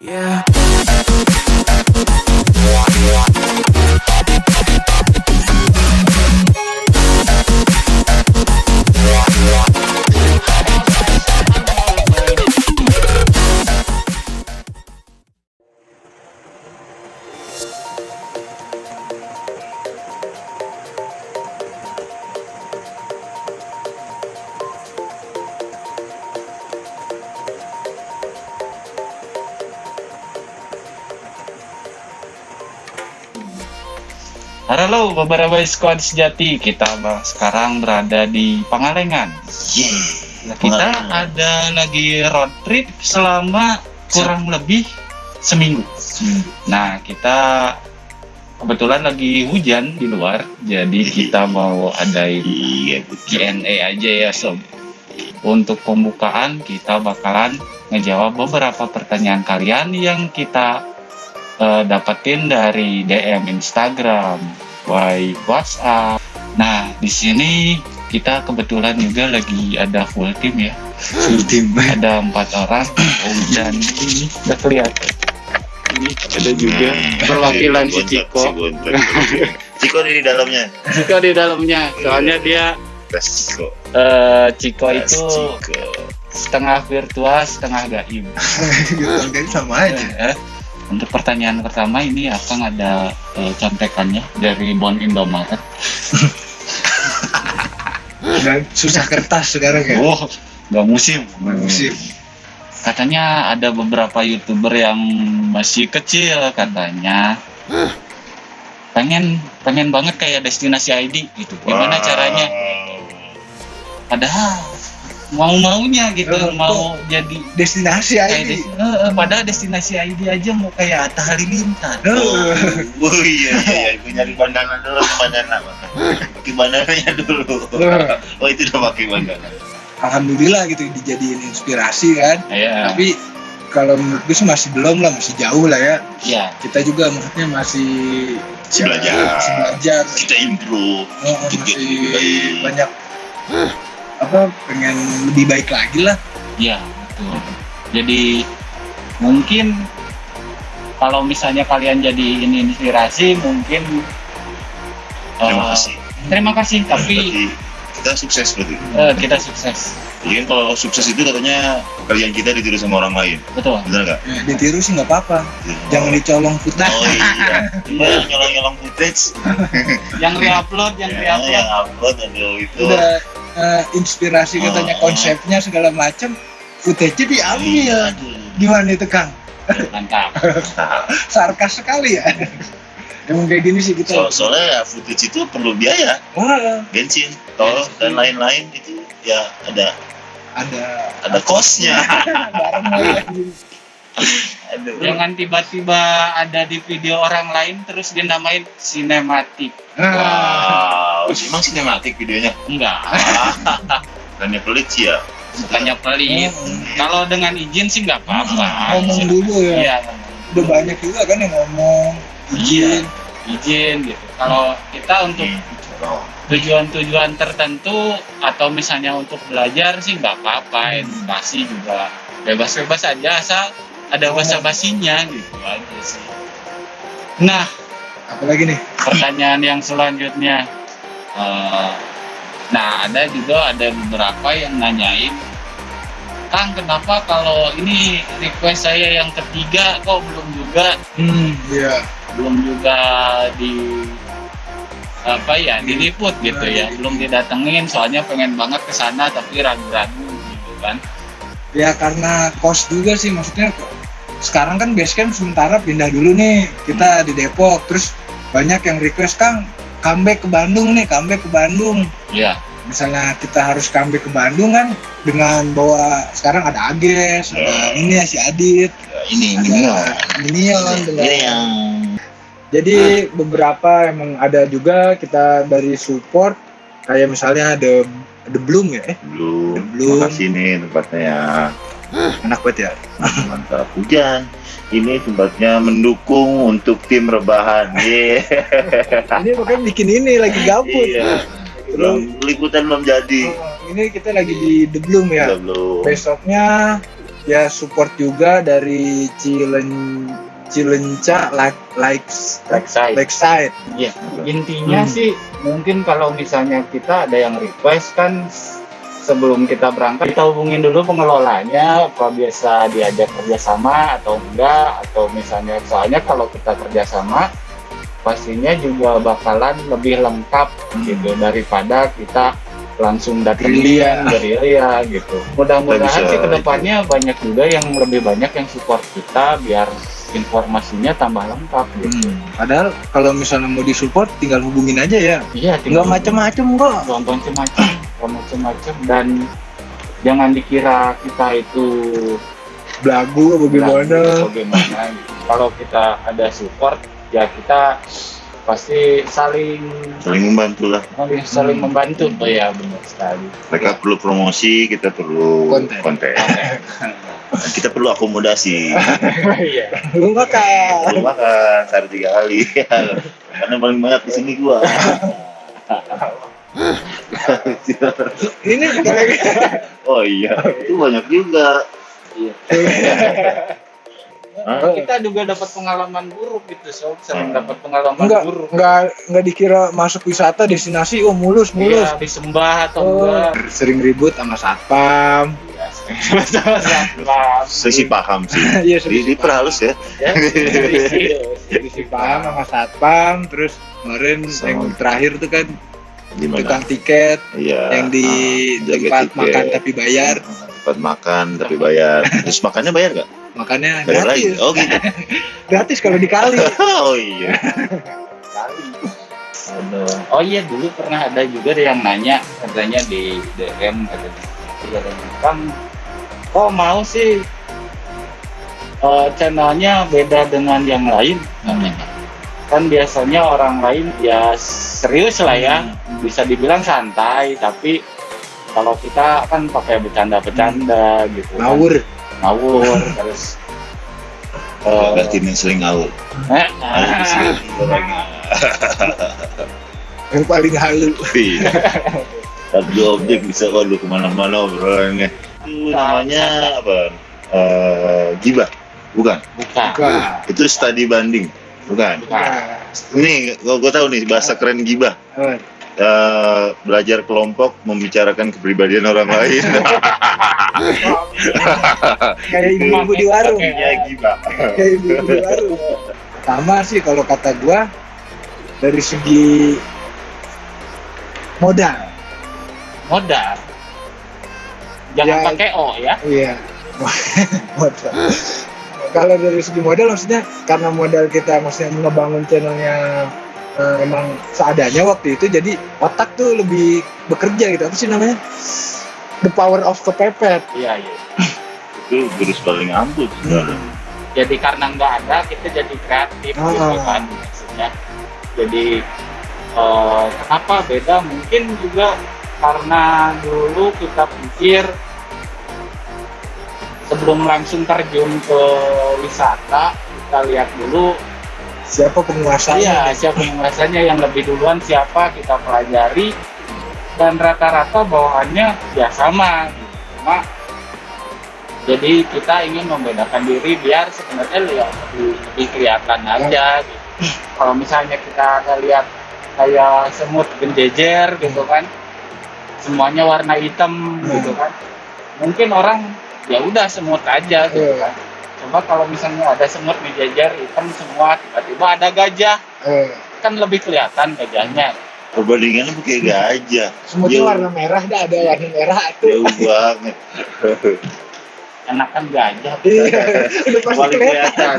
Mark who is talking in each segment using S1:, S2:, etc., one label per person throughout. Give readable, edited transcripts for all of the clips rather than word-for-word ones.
S1: Yeah.
S2: Halo beberapa squad sejati, kita sekarang berada di Pangalengan. Nah, kita ada lagi road trip selama kurang lebih seminggu. Nah, kita kebetulan lagi hujan di luar, jadi kita mau adain Q&A aja ya sob. Untuk pembukaan kita bakalan ngejawab beberapa pertanyaan kalian yang kita dapetin dari DM Instagram, by WhatsApp. Nah, di sini kita kebetulan juga lagi ada full tim ya.
S3: Full tim.
S2: Ada 4 orang dan ini udah kelihatan. Ini ada juga perwakilan si Ciko.
S3: Ciko di dalamnya.
S2: Ciko di dalamnya. Soalnya dia
S3: Ciko.
S2: Ciko itu setengah virtual, setengah gaib.
S3: Virtual sama aja.
S2: Untuk pertanyaan pertama ini akan ada contekannya dari Bon Indomaret.
S3: Susah kertas sekarang ya.
S2: Oh, nggak musim. Katanya ada beberapa YouTuber yang masih kecil katanya. Pengen banget kayak Destinasi ID gitu. Gimana caranya? Padahal mau-maunya gitu, mau jadi
S3: Destinasi ID.
S2: Padahal Destinasi ID aja mau kayak Atta Halilintar.
S3: Oh iya, itu nyari bandana dulu, bandana. Pakai bandananya dulu. Oh itu udah pakai bandana.
S4: Alhamdulillah gitu dijadiin inspirasi kan.
S2: Iya.
S4: Tapi kalau menurut gue sih masih belum lah, masih jauh lah ya.
S2: Iya.
S4: Kita juga maksudnya masih belajar.
S3: Kita improve.
S4: Masih banyak pengen lebih baik lagi lah.
S2: Iya, betul. Jadi mungkin kalau misalnya kalian jadi ini inspirasi, mungkin terima kasih, tapi
S3: kita sukses berarti.
S2: kita sukses.
S3: Jadi kan kalau sukses itu katanya pekerjaan kita ditiru sama orang lain.
S2: Betul.
S3: Benar nggak?
S4: Ya, ditiru sih nggak apa-apa. Jangan dicolong footage.
S3: Oh iya. Nyolong footage.
S2: Yang re-upload,
S3: yang upload itu.
S4: Udah inspirasi katanya konsepnya segala macam, footage-nya diambil. Gimana itu Kang?
S2: Mantap.
S4: Sarkas sekali ya. Emang kayak gini sih kita.
S3: Soalnya footage itu perlu biaya, bensin, tol dan lain-lain itu ya ada cost-nya.
S2: Jangan tiba-tiba ada di video orang lain terus dia namain sinematik.
S3: Wow, emang sinematik videonya?
S2: Enggak.
S3: Bukannya pelit sih ya?
S2: Bukannya pelit. Kalau dengan izin sih nggak apa-apa.
S4: Ngomong dulu ya.
S2: Iya.
S4: Udah banyak juga kan yang ngomong
S2: izin gitu. Kalau kita untuk tujuan-tujuan tertentu atau misalnya untuk belajar sih nggak apa-apa, edukasi juga bebas-bebas aja asal ada basa-basinya gitu aja sih. Nah,
S4: apalagi nih
S2: pertanyaan yang selanjutnya, ada beberapa yang nanyain, Kang, kenapa kalau ini request saya yang ketiga kok belum juga diliput gitu ya, belum didatengin, soalnya pengen banget kesana tapi ragu-ragu gitu kan.
S4: Ya karena kos juga sih, maksudnya sekarang kan basecamp sementara pindah dulu nih, kita di Depok, terus banyak yang request, Kang comeback ke Bandung.
S2: Iya.
S4: Misalnya kita harus comeback ke Bandung kan dengan bawa sekarang ada Ages, ada ini ya si Adit, Minion. Jadi beberapa emang ada juga kita dari support, kayak misalnya ada Bloom ya,
S3: Bloom. Makasih nih tempatnya ya.
S4: Enak banget ya.
S3: Mantap. Hujan. Ini tempatnya mendukung untuk tim rebahan.
S4: Ini makanya bikin ini lagi gabut.
S3: Iya. Liputan belum jadi.
S4: Ini kita lagi di The Bloom ya.
S3: Belum.
S4: Besoknya ya support juga dari Cilenca Lakeside.
S2: Iya, intinya sih mungkin kalau misalnya kita ada yang request kan sebelum kita berangkat kita hubungin dulu pengelolanya apa biasa diajak kerjasama atau enggak, atau misalnya soalnya kalau kita kerjasama pastinya juga bakalan lebih lengkap gitu daripada kita langsung datengin gerilya gitu. Mudah-mudahan sih kedepannya banyak juga yang lebih banyak yang support kita biar informasinya tambah lengkap gitu.
S4: Padahal kalau misalnya mau disupport tinggal hubungin aja ya.
S2: Iya,
S4: Nggak macem-macem kok.
S2: Nggak macem-macem dan jangan dikira kita itu
S4: Belagu apa gimana.
S2: bagaimana gitu. Kalau kita ada support ya kita pasti saling
S3: membantu lah.
S2: membantu. Oh ya, benar sekali.
S3: Mereka perlu promosi, kita perlu konten. Kita perlu akomodasi.
S2: Iya.
S4: Lu makan.
S3: Perlu makan sehari 3 kali. Karena paling banyak di sini gua.
S4: Ini
S3: Oh iya, itu banyak juga.
S2: Iya. Kita juga dapat pengalaman buruk gitu, sering dapat pengalaman buruk.
S4: Enggak dikira masuk wisata destinasi mulus.
S2: Iya, disembah atau enggak.
S4: Sering ribut sama satpam.
S3: Saya sih paham sih.
S4: Iya,
S3: Diperhalus ya.
S4: paham sama satpam. Terus kemarin yang terakhir tuh kan
S3: Gimana?
S4: tukang tiket yang di
S3: jaga
S4: tempat
S3: tiket.
S4: makan tapi bayar.
S3: Tempat makan tapi bayar. Terus makannya bayar nggak?
S4: Makannya
S3: Bayar lagi.
S4: gratis.
S3: Oh gitu.
S4: Gratis kalau dikali.
S3: Oh iya.
S2: Oh iya, dulu pernah ada juga yang nanya katanya di DM katanya, Kang, kok mau sih channelnya beda dengan yang lain? Kan biasanya orang lain ya serius lah ya, bisa dibilang santai, tapi kalau kita kan pakai bercanda-bercanda gitu. Ngawur terus
S3: Berarti ini sering ngawur.
S4: Yang paling halu.
S3: Satu objek bisa kalau kemana-mana obrolannya. Itu namanya apa? Gibah, bukan?
S2: Bukan.
S3: Itu studi banding, bukan? Ini gue tahu nih bahasa keren gibah. Belajar kelompok membicarakan kepribadian orang lain.
S4: Kayak ibu-ibu di warung.
S3: Ya gibah.
S4: Kayak ibu-ibu di warung. Sama sih kalau kata gua dari segi modal.
S2: Jangan
S4: Ya.
S2: pakai O ya.
S4: Iya. Modal. Kalau dari segi modal maksudnya karena modal kita maksudnya ngebangun channelnya emang seadanya waktu itu, jadi otak tuh lebih bekerja gitu. Apa sih namanya? The power of kepepet.
S2: Iya.
S3: Itu jurus paling ampuh sebenarnya.
S2: Jadi karena nggak ada, kita jadi kreatif gitu kan maksudnya. Jadi kenapa beda? Mungkin juga karena dulu kita pikir sebelum langsung terjun ke wisata, kita lihat dulu
S4: Siapa penguasanya?
S2: iya, siapa penguasanya yang lebih duluan, siapa kita pelajari, dan rata-rata bawaannya ya sama gitu. Cuma jadi kita ingin membedakan diri biar sebenarnya lebih kelihatan aja gitu. Kalau misalnya kita lihat kayak semut genjejer gitu kan, semuanya warna hitam gitu kan, mungkin orang ya udah semut aja gitu kan. Coba kalau misalnya ada semut menjejer hitam semua, tiba-tiba ada gajah, kan lebih kelihatan gajahnya.
S3: Perbandingannya pakai gajah.
S4: Semutnya warna merah, ada warna merah tuh.
S3: Jauh banget.
S2: Enakan gajah.
S4: Iya, udah pasti
S3: Paling
S4: kelihatan.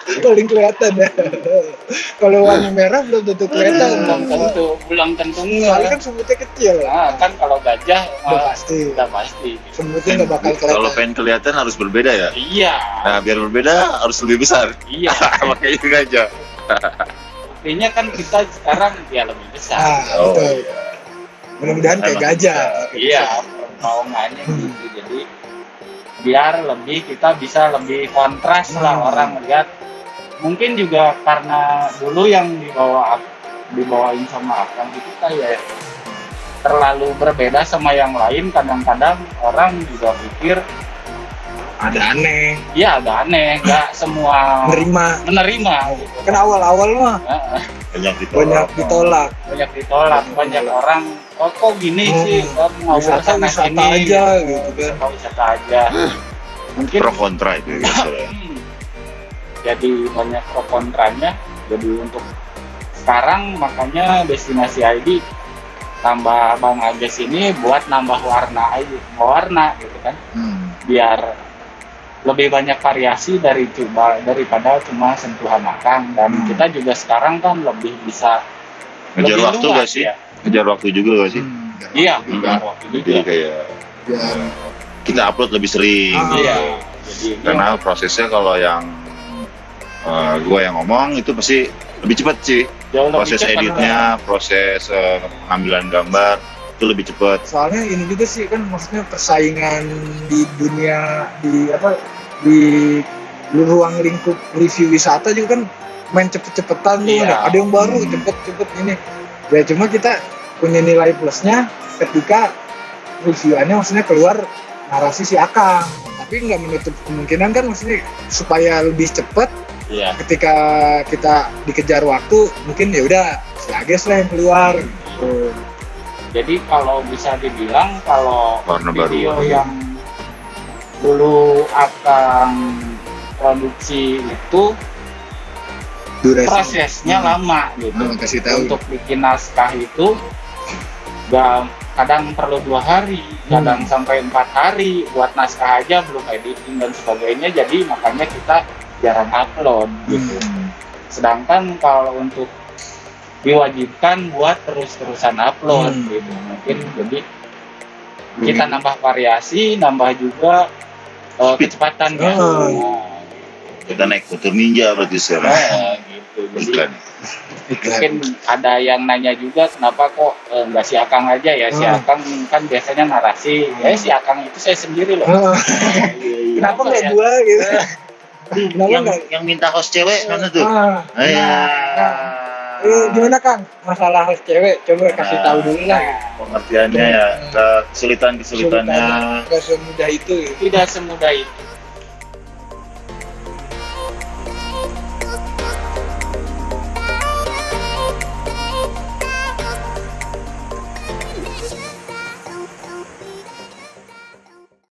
S4: Paling kelihatan ya. Kalau warna merah belum tentu kelihatan.
S2: Belum tentu
S4: Soalnya kan semutnya kecil.
S2: Nah, kan kalau gajah
S4: Udah pasti. Semutnya nggak bakal kelihatan.
S3: Kalau pengen kelihatan harus berbeda ya.
S2: Iya.
S3: Nah, biar berbeda harus lebih besar.
S2: Iya.
S3: Makanya gajah.
S2: Artinya kan kita sekarang ya lebih besar.
S3: Oh,
S4: betul. Mudah-mudahan kayak
S3: Emang
S4: gajah.
S2: Iya, permaungannya gitu. Jadi biar kita bisa lebih kontras lah orang lihat. Mungkin juga karena dulu yang dibawain sama Akang itu kayak terlalu berbeda sama yang lain. Kadang-kadang orang juga pikir
S4: ada aneh,
S2: Iya, agak aneh, nggak semua menerima gitu.
S4: kan awal-awal mah
S2: Heeh,
S3: banyak
S4: banyak ditolak.
S2: banyak ditolak, banyak orang kok gini sih, kan ngawur sana
S4: Wisata
S2: sini
S4: aja gitu kan.
S2: wisata aja mungkin
S3: pro kontra itu biasa.
S2: jadi banyak pro kontranya. Jadi untuk sekarang makanya destinasi ID tambah Bang Ages ini buat nambah warna gitu kan, biar lebih banyak variasi daripada cuma sentuhan makan. Dan kita juga sekarang kan lebih bisa
S3: Ngejar
S2: lebih
S3: waktu
S2: luas,
S3: gak sih?
S2: ya.
S3: Ngejar waktu juga gak sih?
S2: Iya, ngejar waktu
S3: Jadi
S2: juga.
S3: kayak
S4: Biar
S3: kita upload lebih sering.
S2: Iya. Jadi
S3: Karena prosesnya kalau yang gue yang ngomong itu pasti lebih cepat sih.
S2: jauh lebih
S3: Proses
S2: cepat.
S3: editnya, proses pengambilan gambar itu lebih cepat.
S4: soalnya ini juga sih kan maksudnya persaingan di dunia di ruang lingkup review wisata juga kan main cepet-cepetan tuh.
S2: Iya.
S4: Ada yang baru cepet-cepet ini ya, cuma kita punya nilai plusnya ketika reviewannya maksudnya keluar narasi si Akang, tapi nggak menutup kemungkinan kan maksudnya supaya lebih cepet
S2: Iya.
S4: ketika kita dikejar waktu mungkin ya udah si Ages lah yang keluar gitu.
S2: Jadi kalau bisa dibilang kalau
S3: Warna baru.
S2: video yang dulu akan produksi itu
S4: Durasi.
S2: prosesnya lama gitu.
S4: Kasih tahu.
S2: Untuk bikin naskah itu kadang perlu 2 hari, kadang sampai 4 hari buat naskah aja, belum editing dan sebagainya. Jadi makanya kita jarang upload gitu. Sedangkan kalau untuk diwajibkan buat terus-terusan upload gitu, mungkin jadi kita nambah variasi, nambah juga kecepatannya.
S3: Kita naik motor ninja berarti sekarang.
S2: Gitu. Jadi
S3: Iklan.
S2: mungkin ada yang nanya juga kenapa kok nggak si Akang aja ya. Si Akang kan biasanya narasi, si Akang itu saya sendiri loh.
S4: Kenapa nggak gua gitu? Kenapa nggak?
S3: Yang minta host cewek mana tuh?
S4: Gimana Kang? Masalah host cewek, coba kasih tahu dulu lah.
S3: Pengertiannya ya, kesulitan-kesulitannya.
S4: Nggak semudah itu.
S2: Tidak semudah itu.